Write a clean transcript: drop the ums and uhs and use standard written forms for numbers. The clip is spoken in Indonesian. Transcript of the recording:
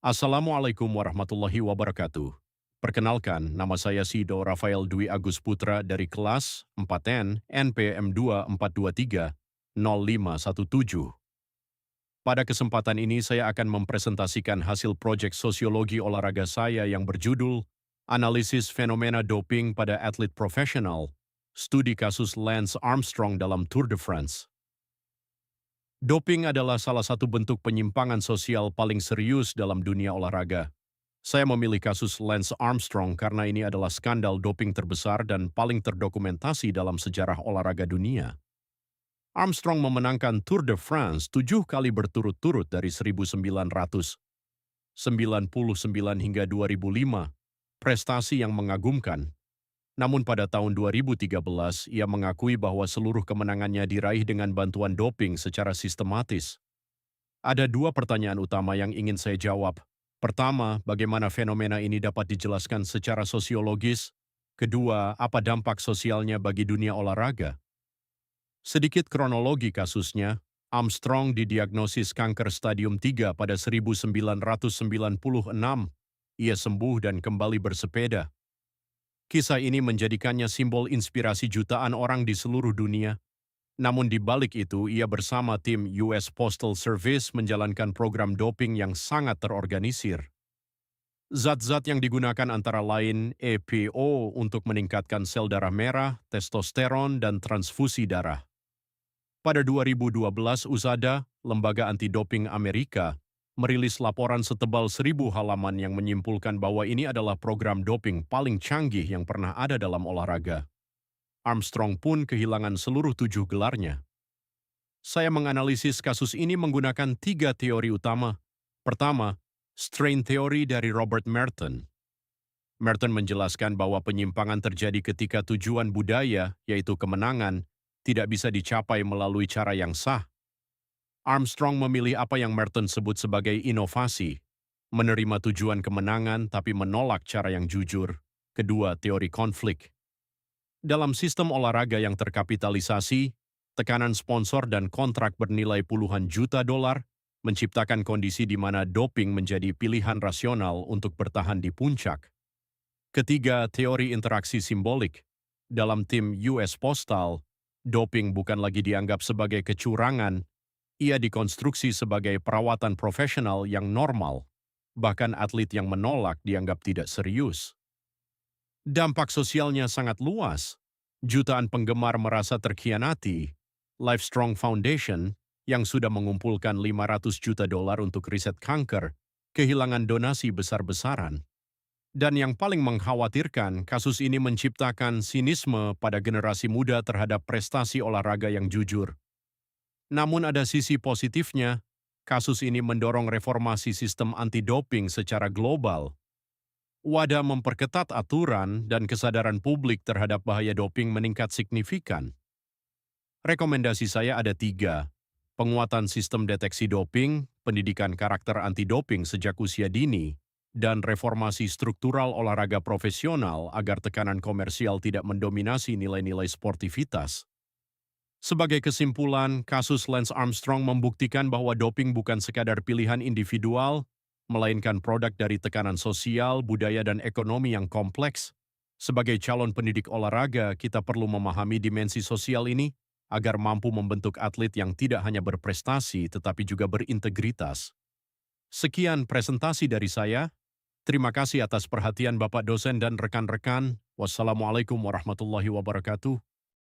Assalamualaikum warahmatullahi wabarakatuh. Perkenalkan, nama saya Sido Rafael Dwi Agus Putra dari kelas 4N NPM 24230517. Pada kesempatan ini saya akan mempresentasikan hasil proyek sosiologi olahraga saya yang berjudul Analisis Fenomena Doping pada Atlet Profesional, Studi Kasus Lance Armstrong dalam Tour de France. Doping adalah salah satu bentuk penyimpangan sosial paling serius dalam dunia olahraga. Saya memilih kasus Lance Armstrong karena ini adalah skandal doping terbesar dan paling terdokumentasi dalam sejarah olahraga dunia. Armstrong memenangkan Tour de France 7 kali berturut-turut dari 1999 hingga 2005, prestasi yang mengagumkan. Namun pada tahun 2013, ia mengakui bahwa seluruh kemenangannya diraih dengan bantuan doping secara sistematis. Ada dua pertanyaan utama yang ingin saya jawab. Pertama, bagaimana fenomena ini dapat dijelaskan secara sosiologis? Kedua, apa dampak sosialnya bagi dunia olahraga? Sedikit kronologi kasusnya, Armstrong didiagnosis kanker stadium 3 pada 1996. Ia sembuh dan kembali bersepeda. Kisah ini menjadikannya simbol inspirasi jutaan orang di seluruh dunia. Namun di balik itu, ia bersama tim US Postal Service menjalankan program doping yang sangat terorganisir. Zat-zat yang digunakan antara lain EPO untuk meningkatkan sel darah merah, testosteron, dan transfusi darah. Pada 2012, USADA, Lembaga Anti-Doping Amerika, merilis laporan setebal 1.000 halaman yang menyimpulkan bahwa ini adalah program doping paling canggih yang pernah ada dalam olahraga. Armstrong pun kehilangan seluruh 7 gelarnya. Saya menganalisis kasus ini menggunakan 3 teori utama. Pertama, strain theory dari Robert Merton. Merton menjelaskan bahwa penyimpangan terjadi ketika tujuan budaya, yaitu kemenangan, tidak bisa dicapai melalui cara yang sah. Armstrong memilih apa yang Merton sebut sebagai inovasi, menerima tujuan kemenangan tapi menolak cara yang jujur. Kedua, teori konflik. Dalam sistem olahraga yang terkapitalisasi, tekanan sponsor dan kontrak bernilai puluhan juta dolar menciptakan kondisi di mana doping menjadi pilihan rasional untuk bertahan di puncak. Ketiga, teori interaksi simbolik. Dalam tim US Postal, doping bukan lagi dianggap sebagai kecurangan, ia dikonstruksi sebagai perawatan profesional yang normal. Bahkan atlet yang menolak dianggap tidak serius. Dampak sosialnya sangat luas. Jutaan penggemar merasa terkhianati. Livestrong Foundation, yang sudah mengumpulkan 500 juta dolar untuk riset kanker, kehilangan donasi besar-besaran. Dan yang paling mengkhawatirkan, kasus ini menciptakan sinisme pada generasi muda terhadap prestasi olahraga yang jujur. Namun ada sisi positifnya, kasus ini mendorong reformasi sistem anti-doping secara global. WADA memperketat aturan dan kesadaran publik terhadap bahaya doping meningkat signifikan. Rekomendasi saya ada 3. Penguatan sistem deteksi doping, pendidikan karakter anti-doping sejak usia dini, dan reformasi struktural olahraga profesional agar tekanan komersial tidak mendominasi nilai-nilai sportivitas. Sebagai kesimpulan, kasus Lance Armstrong membuktikan bahwa doping bukan sekadar pilihan individual, melainkan produk dari tekanan sosial, budaya, dan ekonomi yang kompleks. Sebagai calon pendidik olahraga, kita perlu memahami dimensi sosial ini agar mampu membentuk atlet yang tidak hanya berprestasi tetapi juga berintegritas. Sekian presentasi dari saya. Terima kasih atas perhatian Bapak dosen dan rekan-rekan. Wassalamualaikum warahmatullahi wabarakatuh.